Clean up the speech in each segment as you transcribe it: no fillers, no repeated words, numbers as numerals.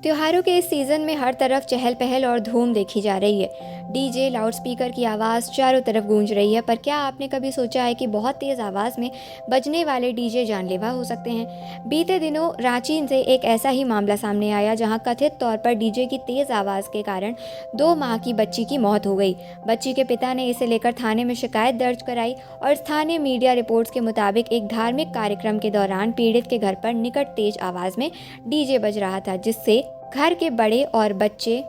त्योहारों के इस सीज़न में हर तरफ चहल पहल और धूम देखी जा रही है। डीजे, लाउडस्पीकर की आवाज़ चारों तरफ गूंज रही है। पर क्या आपने कभी सोचा है कि बहुत तेज़ आवाज़ में बजने वाले डीजे जानलेवा हो सकते हैं? बीते दिनों रांची से एक ऐसा ही मामला सामने आया, जहां कथित तौर पर डीजे की तेज़ आवाज़ के कारण 2 माह की बच्ची की मौत हो गई। बच्ची के पिता ने इसे लेकर थाने में शिकायत दर्ज कराई और स्थानीय मीडिया रिपोर्ट्स के मुताबिक एक धार्मिक कार्यक्रम के दौरान पीड़ित के घर पर निकट तेज आवाज़ में डीजे बज रहा था, जिससे घर के बड़े और बच्चे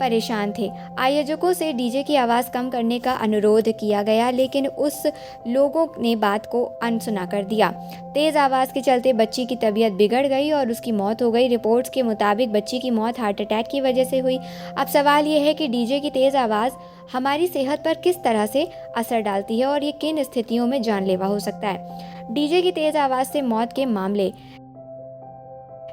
परेशान थे। आयोजकों से डीजे की आवाज़ कम करने का अनुरोध किया गया, लेकिन उस लोगों ने बात को अनसुना कर दिया। तेज़ आवाज़ के चलते बच्ची की तबीयत बिगड़ गई और उसकी मौत हो गई। रिपोर्ट्स के मुताबिक बच्ची की मौत हार्ट अटैक की वजह से हुई। अब सवाल ये है कि डीजे की तेज़ आवाज़ हमारी सेहत पर किस तरह से असर डालती है और ये किन स्थितियों में जानलेवा हो सकता है। डीजे की तेज़ आवाज़ से मौत के मामले,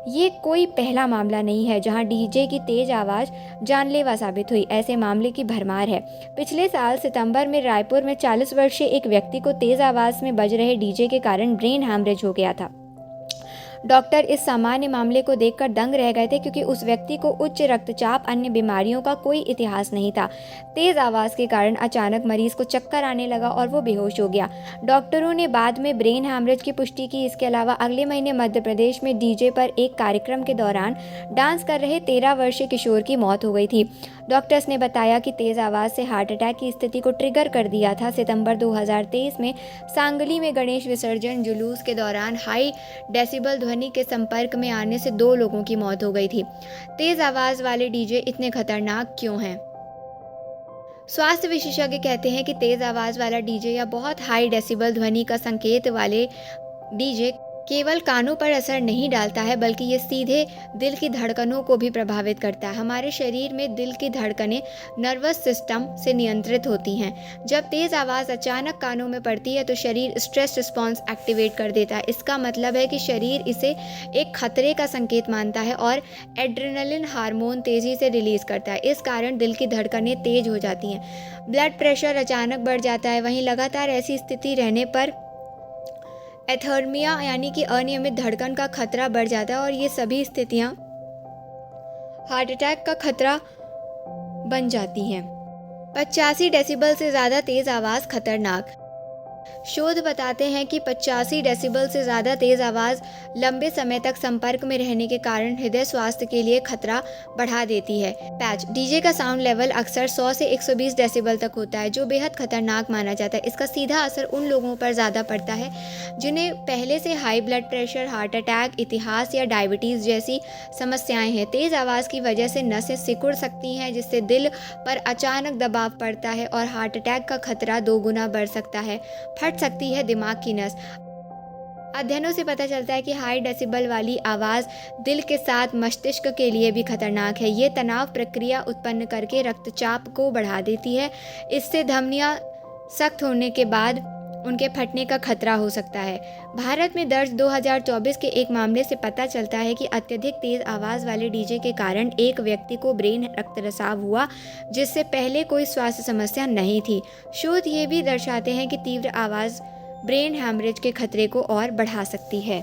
ये कोई पहला मामला नहीं है जहां डीजे की तेज आवाज़ जानलेवा साबित हुई। ऐसे मामले की भरमार है। पिछले साल सितंबर में रायपुर में 40 वर्षीय एक व्यक्ति को तेज आवाज़ में बज रहे डीजे के कारण ब्रेन हैमरेज हो गया था। डॉक्टर इस सामान्य मामले को देखकर दंग रह गए थे, क्योंकि उस व्यक्ति को उच्च रक्तचाप, अन्य बीमारियों का कोई इतिहास नहीं था। तेज आवाज़ के कारण अचानक मरीज को चक्कर आने लगा और वो बेहोश हो गया। डॉक्टरों ने बाद में ब्रेन हैमरेज की पुष्टि की। इसके अलावा अगले महीने मध्य प्रदेश में डीजे पर एक कार्यक्रम के दौरान डांस कर रहे 13 वर्षीय किशोर की मौत हो गई थी। डॉक्टर्स ने बताया कि तेज आवाज़ से हार्ट अटैक की स्थिति को ट्रिगर कर दिया था। सितंबर 2023 में सांगली में गणेश विसर्जन जुलूस के दौरान हाई डेसिबल ध्वनि के संपर्क में आने से 2 लोगों की मौत हो गई थी। तेज आवाज़ वाले डीजे इतने खतरनाक क्यों हैं? स्वास्थ्य विशेषज्ञ कहते हैं कि तेज आवाज़ वाला डीजे या बहुत हाई डेसिबल ध्वनि का संकेत वाले डीजे केवल कानों पर असर नहीं डालता है, बल्कि ये सीधे दिल की धड़कनों को भी प्रभावित करता है। हमारे शरीर में दिल की धड़कनें नर्वस सिस्टम से नियंत्रित होती हैं। जब तेज़ आवाज़ अचानक कानों में पड़ती है तो शरीर स्ट्रेस रिस्पॉन्स एक्टिवेट कर देता है। इसका मतलब है कि शरीर इसे एक खतरे का संकेत मानता है और एड्रेनलिन हार्मोन तेज़ी से रिलीज़ करता है। इस कारण दिल की धड़कनें तेज हो जाती हैं, ब्लड प्रेशर अचानक बढ़ जाता है। वहीं लगातार ऐसी स्थिति रहने पर एथर्मिया यानी कि अनियमित धड़कन का खतरा बढ़ जाता है और ये सभी स्थितियां हार्ट अटैक का खतरा बन जाती हैं। 85 डेसिबल से ज़्यादा तेज़ आवाज़ खतरनाक। शोध बताते हैं कि 85 डेसिबल से ज़्यादा तेज़ आवाज़ लंबे समय तक संपर्क में रहने के कारण हृदय स्वास्थ्य के लिए खतरा बढ़ा देती है। पैच डीजे का साउंड लेवल अक्सर 100 से 120 डेसिबल तक होता है, जो बेहद खतरनाक माना जाता है। इसका सीधा असर उन लोगों पर ज़्यादा पड़ता है जिन्हें पहले से high blood pressure, heart attack, इतिहास या डायबिटीज़ जैसी समस्याएं हैं। तेज़ आवाज़ की वजह से नसें सिकुड़ सकती हैं, जिससे दिल पर अचानक दबाव पड़ता है और हार्ट अटैक का खतरा 2 गुना बढ़ सकता है। फट सकती है दिमाग की नस। अध्ययनों से पता चलता है कि हाई डेसिबल वाली आवाज़ दिल के साथ मस्तिष्क के लिए भी खतरनाक है। ये तनाव प्रक्रिया उत्पन्न करके रक्तचाप को बढ़ा देती है। इससे धमनियां सख्त होने के बाद उनके फटने का खतरा हो सकता है। भारत में दर्ज 2024 के एक मामले से पता चलता है कि अत्यधिक तेज आवाज़ वाले डीजे के कारण एक व्यक्ति को ब्रेन रक्तस्राव हुआ, जिससे पहले कोई स्वास्थ्य समस्या नहीं थी। शोध ये भी दर्शाते हैं कि तीव्र आवाज़ ब्रेन हैमरेज के खतरे को और बढ़ा सकती है।